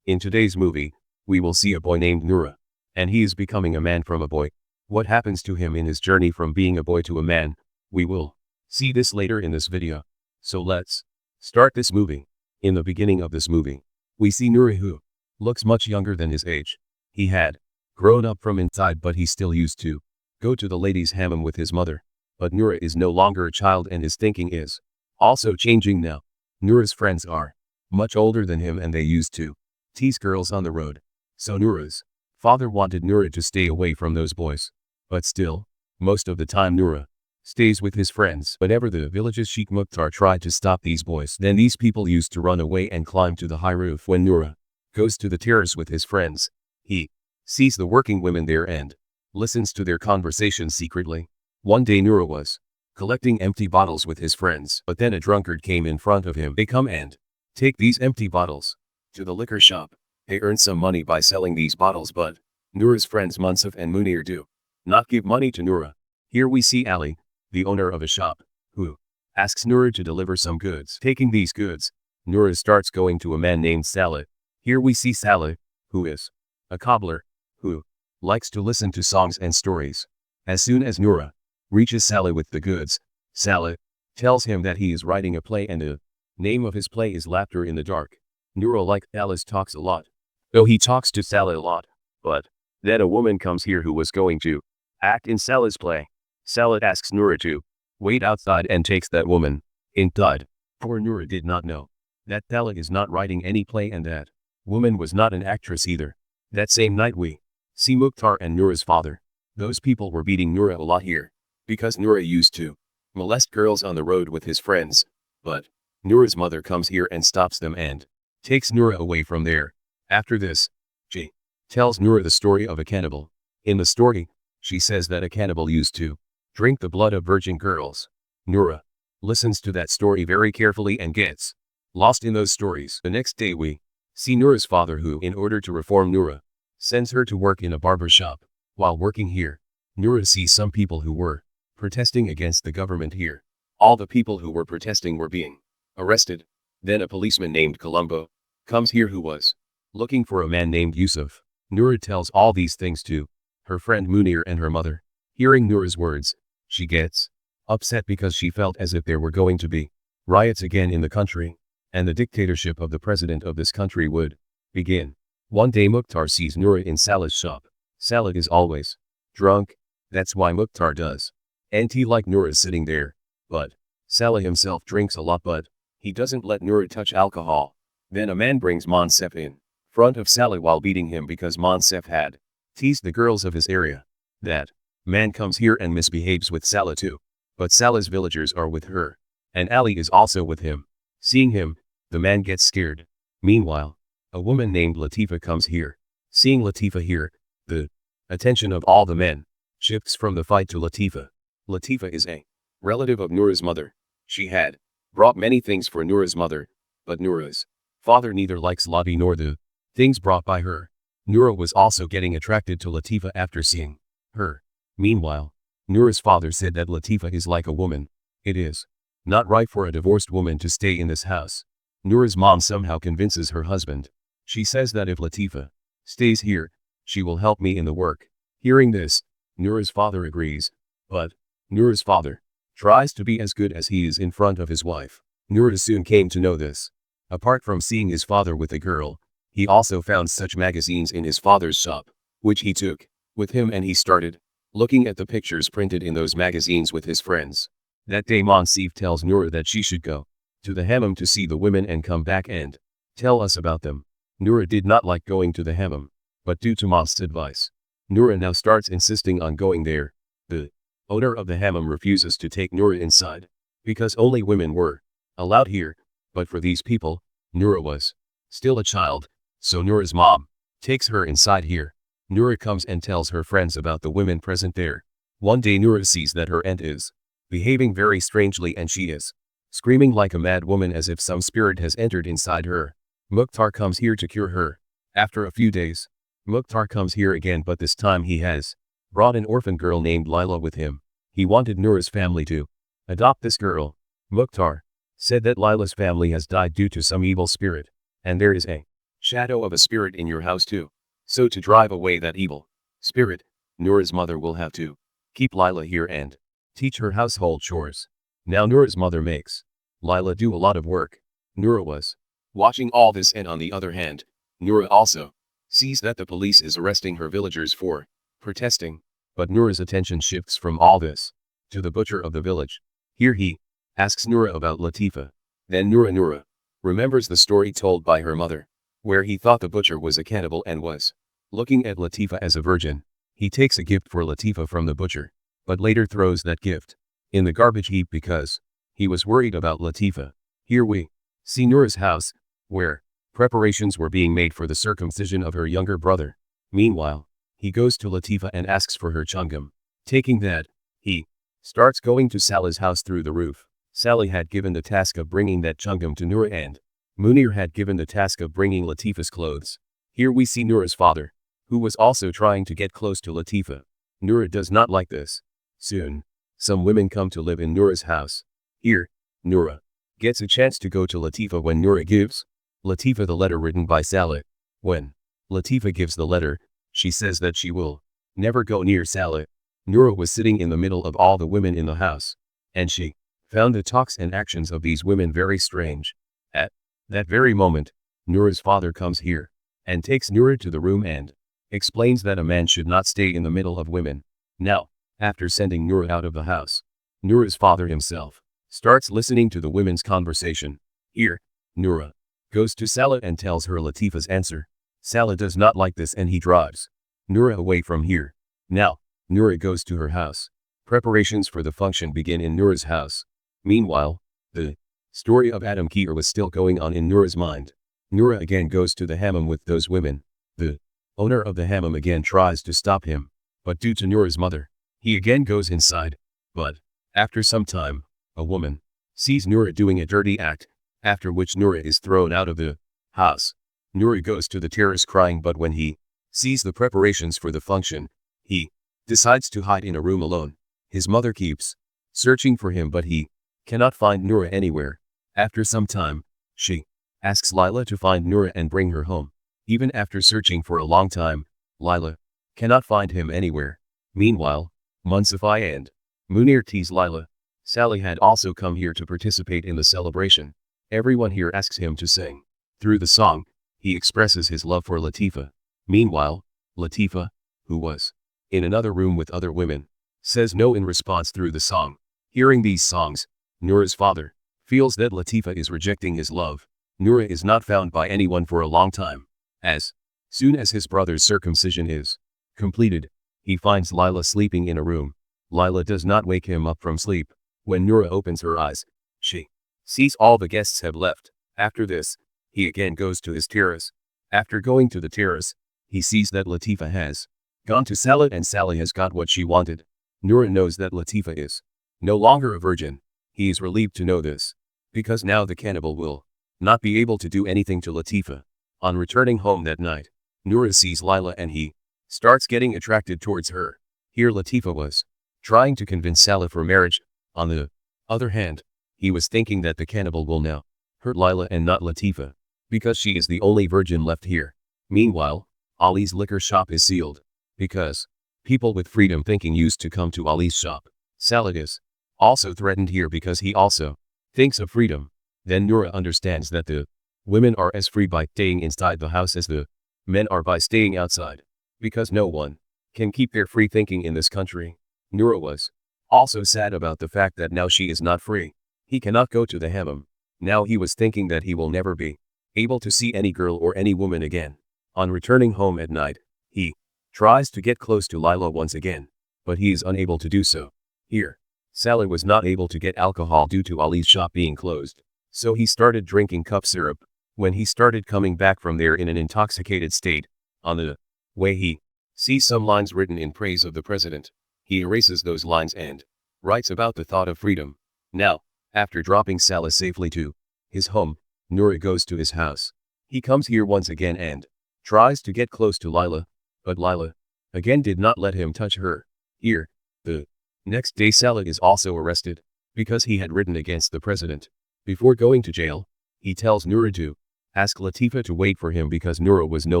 In today's movie, we will see a boy named Noura, and he is becoming a man from a boy. What happens to him in his journey from being a boy to a man? We will see this later in this video. So let's start this movie. In the beginning of this movie, we see Noura who looks much younger than his age. He had grown up from inside, but he still used to go to the ladies' hammam with his mother. But Noura is no longer a child, and his thinking is also changing now. Noura's friends are much older than him, and they used to tease girls on the road. So Noura's father wanted Noura to stay away from those boys. But still, most of the time Noura stays with his friends. Whenever the village's Sheikh Mukhtar tried to stop these boys, then these people used to run away and climb to the high roof. When Noura goes to the terrace with his friends, he sees the working women there and listens to their conversations secretly. One day Noura was collecting empty bottles with his friends, but then a drunkard came in front of him. They come and take these empty bottles to the liquor shop. They earn some money by selling these bottles, but Noura's friends Munsif and Munir do not give money to Noura. Here we see Ali, the owner of a shop, who asks Noura to deliver some goods. Taking these goods, Noura starts going to a man named Saleh. Here we see Saleh, who is a cobbler, who likes to listen to songs and stories. As soon as Noura reaches Saleh with the goods, Saleh tells him that he is writing a play, and the name of his play is Laughter in the Dark. Noura, like Saleh, talks a lot. Though he talks to Saleh a lot, but then a woman comes here who was going to act in Saleh's play. Saleh asks Noura to wait outside and takes that woman inside. Poor Noura did not know that Saleh is not writing any play, and that woman was not an actress either. That same night we see Mukhtar and Noura's father. Those people were beating Noura a lot here, because Noura used to molest girls on the road with his friends. But Noura's mother comes here and stops them and takes Noura away from there. After this, she tells Noura the story of a cannibal. In the story, she says that a cannibal used to drink the blood of virgin girls. Noura listens to that story very carefully and gets lost in those stories. The next day we see Noura's father, who, in order to reform Noura, sends her to work in a barber shop. While working here, Noura sees some people who were protesting against the government here. All the people who were protesting were being arrested. Then a policeman named Colombo comes here who was looking for a man named Yusuf. Noura tells all these things to her friend Munir and her mother. Hearing Noura's words, she gets upset because she felt as if there were going to be riots again in the country, and the dictatorship of the president of this country would begin. One day Mukhtar sees Noura in Saleh's shop. Saleh is always drunk. That's why Mukhtar does and he like Noura sitting there. But Saleh himself drinks a lot, but he doesn't let Noura touch alcohol. Then a man brings Monsef in front of Saleh while beating him because Monsef had teased the girls of his area. That man comes here and misbehaves with Saleh too. But Saleh's villagers are with her, and Ali is also with him. Seeing him, the man gets scared. Meanwhile, a woman named Latifa comes here. Seeing Latifa here, the attention of all the men shifts from the fight to Latifa. Latifa is a relative of Noura's mother. She had brought many things for Noura's mother, but Noura's father neither likes Lati nor the things brought by her. Noura was also getting attracted to Latifa after seeing her. Meanwhile, Noura's father said that Latifa is like a woman. It is not right for a divorced woman to stay in this house. Noura's mom somehow convinces her husband. She says that if Latifa stays here, she will help me in the work. Hearing this, Noura's father agrees. But Noura's father tries to be as good as he is in front of his wife. Noura soon came to know this. Apart from seeing his father with a girl, he also found such magazines in his father's shop, which he took with him, and he started looking at the pictures printed in those magazines with his friends. That day Monsef tells Noura that she should go to the hammam to see the women and come back and tell us about them. Noura did not like going to the hammam, but due to Monsef's advice, Noura now starts insisting on going there. The owner of the hammam refuses to take Noura inside, because only women were allowed here. But for these people, Noura was still a child, so Noura's mom takes her inside here. Noura comes and tells her friends about the women present there. One day Noura sees that her aunt is behaving very strangely, and she is screaming like a mad woman as if some spirit has entered inside her. Mukhtar comes here to cure her. After a few days, Mukhtar comes here again, but this time he has brought an orphan girl named Lila with him. He wanted Noura's family to adopt this girl. Mukhtar said that Lila's family has died due to some evil spirit, and there is a shadow of a spirit in your house too. So to drive away that evil spirit, Noura's mother will have to keep Lila here and teach her household chores. Now Noura's mother makes Lila do a lot of work. Noura was watching all this, and on the other hand, Noura also sees that the police is arresting her villagers for protesting. But Noura's attention shifts from all this to the butcher of the village. Here he asks Noura about Latifa. Then Noura remembers the story told by her mother, where he thought the butcher was a cannibal and was looking at Latifa as a virgin. He takes a gift for Latifa from the butcher, but later throws that gift in the garbage heap because he was worried about Latifa. Here we see Noura's house, where preparations were being made for the circumcision of her younger brother. Meanwhile, he goes to Latifa and asks for her chungum. Taking that, he starts going to Salih's house through the roof. Salih had given the task of bringing that chungum to Noura, and Munir had given the task of bringing Latifa's clothes. Here we see Noura's father, who was also trying to get close to Latifa. Noura does not like this. Soon, some women come to live in Noura's house. Here, Noura gets a chance to go to Latifa when Noura gives Latifa the letter written by Salih. When Latifa gives the letter, she says that she will never go near Salih. Noura was sitting in the middle of all the women in the house, and she found the talks and actions of these women very strange. At that very moment, Noura's father comes here and takes Noura to the room and explains that a man should not stay in the middle of women. Now, after sending Noura out of the house, Noura's father himself starts listening to the women's conversation. Here, Noura goes to Salih and tells her Latifa's answer. Salih does not like this and he drives Noura away from here. Now, Noura goes to her house. Preparations for the function begin in Noura's house. Meanwhile, the story of Adam Kier was still going on in Noura's mind. Noura again goes to the hammam with those women. The owner of the hammam again tries to stop him, but due to Noura's mother, he again goes inside. But after some time, a woman sees Noura doing a dirty act, after which Noura is thrown out of the house. Noura goes to the terrace crying, but when he sees the preparations for the function, he decides to hide in a room alone. His mother keeps searching for him, but he cannot find Noura anywhere. After some time, she asks Lila to find Noura and bring her home. Even after searching for a long time, Lila cannot find him anywhere. Meanwhile, Munsafai and Munir tease Lila. Salih had also come here to participate in the celebration. Everyone here asks him to sing. Through the song, he expresses his love for Latifa. Meanwhile, Latifa, who was in another room with other women, says no in response through the song. Hearing these songs, Noura's father feels that Latifa is rejecting his love. Noura is not found by anyone for a long time. As soon as his brother's circumcision is completed, he finds Lila sleeping in a room. Lila does not wake him up from sleep. When Noura opens her eyes, she sees all the guests have left. After this, he again goes to his terrace. After going to the terrace, he sees that Latifa has gone to Salih and Salih has got what she wanted. Noura knows that Latifa is no longer a virgin. He is relieved to know this, because now the cannibal will not be able to do anything to Latifa. On returning home that night, Noura sees Lila and he starts getting attracted towards her. Here Latifa was trying to convince Salih for marriage. On the other hand, he was thinking that the cannibal will now hurt Lila and not Latifa, because she is the only virgin left here. Meanwhile, Ali's liquor shop is sealed, because people with freedom thinking used to come to Ali's shop. Salih is also threatened here because he also thinks of freedom. Then Noura understands that the women are as free by staying inside the house as the men are by staying outside, because no one can keep their free thinking in this country. Noura was also sad about the fact that now she is not free. He cannot go to the hammam. Now he was thinking that he will never be able to see any girl or any woman again. On returning home at night, he tries to get close to Lila once again, but he is unable to do so. Here, Salih was not able to get alcohol due to Ali's shop being closed, so he started drinking cup syrup. When he started coming back from there in an intoxicated state, on the way he sees some lines written in praise of the president. He erases those lines and writes about the thought of freedom. Now, after dropping Salih safely to his home, Noura goes to his house. He comes here once again and tries to get close to Lila, but Lila again did not let him touch her. Here, the next day Salih is also arrested, because he had written against the president. Before going to jail, he tells Noura to asked Latifa to wait for him because Noura was no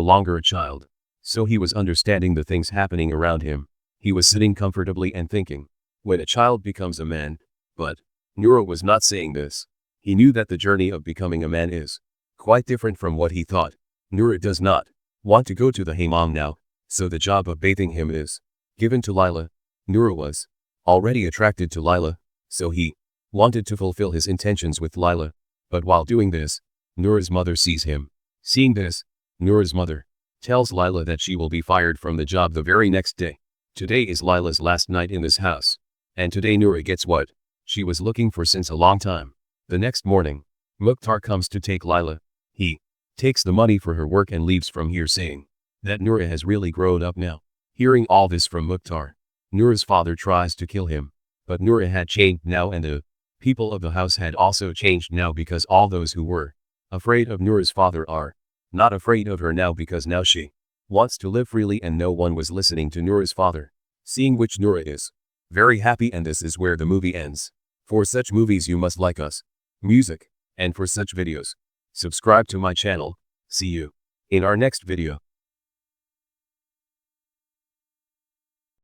longer a child. So he was understanding the things happening around him. He was sitting comfortably and thinking, when a child becomes a man. But Noura was not saying this. He knew that the journey of becoming a man is quite different from what he thought. Noura does not want to go to the hammam now, so the job of bathing him is given to Lila. Noura was already attracted to Lila, so he wanted to fulfill his intentions with Lila. But while doing this, Noura's mother sees him. Seeing this, Noura's mother tells Lila that she will be fired from the job the very next day. Today is Lila's last night in this house. And today Noura gets what she was looking for since a long time. The next morning, Mukhtar comes to take Lila. He takes the money for her work and leaves from here saying that Noura has really grown up now. Hearing all this from Mukhtar, Noura's father tries to kill him. But Noura had changed now and the people of the house had also changed now because all those who were afraid of Noura's father are not afraid of her now because now she wants to live freely and no one was listening to Noura's father. Seeing which Noura is very happy and this is where the movie ends. For such movies you must like us, music, and for such videos, subscribe to my channel. See you in our next video.